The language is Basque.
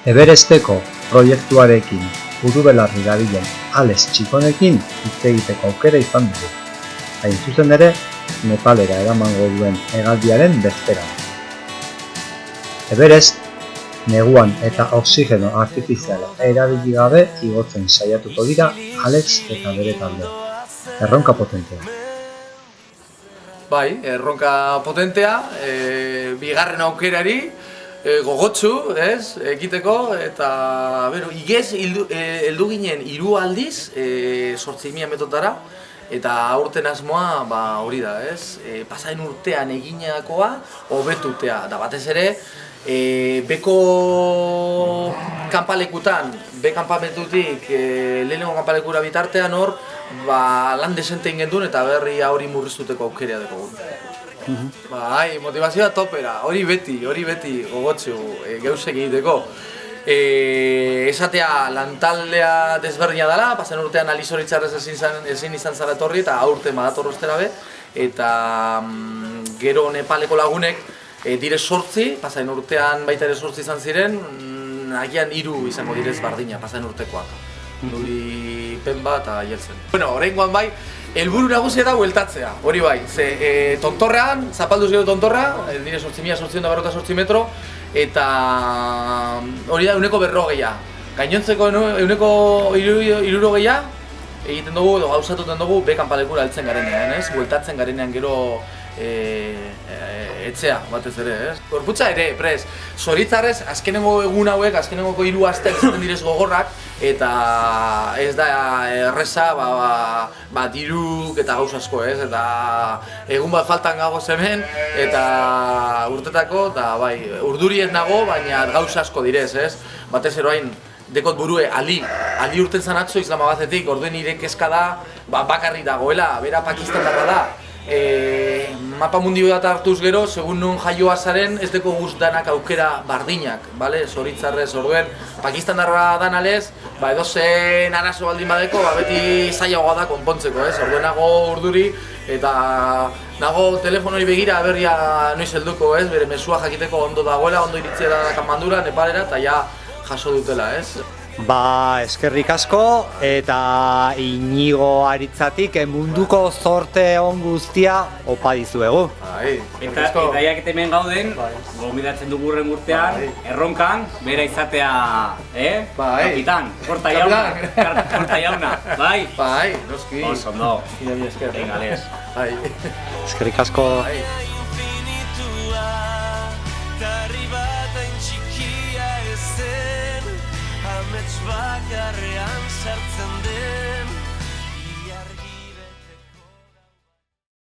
Everesteko proiektuarekin buru-belarri dabilen Alex Txikonekin hitz egiteko aukera izan dugu. Hain zuzen ere, Nepalera eramango duen hegaldiaren bezperan. Everest, neguan eta oxigeno artifiziala erabili gabe igotzen saiatuko dira Alex eta bere taldea. Erronka potentea. Bai, erronka potentea, bigarren aukerari, gogotsu, egiteko, eta, igez, heldu ginen 3 aldiz, 8.000 metrotara, eta aurten asmoa, hori da, pasaden urtean eginakoa, hobetutea, da batez ere, beko kanpalekutan, kanpamentutik lehenengo kanpalekura bitartean hor, lan desente ingen duen eta berri hori murriztuteko aukerea dugu. Motivazioa topera, hori beti gogotsu geusek egiteko. Esatea lantaldea desberdina dela, pasen urtean Alizoritzarrez ezin izan zara etorri eta aurten badatorroztera be, eta gero Nepaleko lagunek dire 8, pasen urtean baita ere 8 izan ziren, agian 3 izango direz bardina, pasen urtekoak. Nuri Penba eta Jeltzen. Oraingoan bai, helburu nagusia da bueltatzea, hori bai, tontorrean, zapalduz gero tontorra, dire 8.848 metro, eta hori da 140. Gainontzeko 160 egiten dugu, gauzatuten dugu, kanpalekura heltzen garenean, bueltatzen garenean gero etzea batez ere, Gorputza ere, Zoritzarrez, azkenengo egun hauek, azkenengo 3 aste izaten direz gogorrak, eta ez da erreza, diruk eta gauz asko, eta egun bat faltan gagoz hemen, eta urtetako, eta bai, urduri ez nago, baina gauz asko direz, batez eroain, dekot burue, Ali urten zan atzo Islamabadzetik, orduen nire kezka da, bakarri dagoela, bera Pakistandarra da. Mapa mundio bat hartuz gero, segun nun jaioa zaren, ez deko guztanak aukera bardinak, Zoritzarrez orduen, Pakistandarra dan alez, edozen arazo baldin badeko, beti zailagoa da konpontzeko, orduen nago urduri, eta nago telefonori begira berria noiz helduko, bere mesua jakiteko ondo dagoela, ondo iritzera Kamandura, Nepalera, eta ja jaso dutela, Eskerrik asko eta Inigo Aritzatik munduko zorte on guztia opa dizuegu. Eta jakite hemen gauden, gomidatzen dugu hurren urtean, erronkan, bera izatea, kapitan, korta jauna, bai? Bai, noski. Oso, ondo. Engales. Eskerrik asko. Amets bakarrean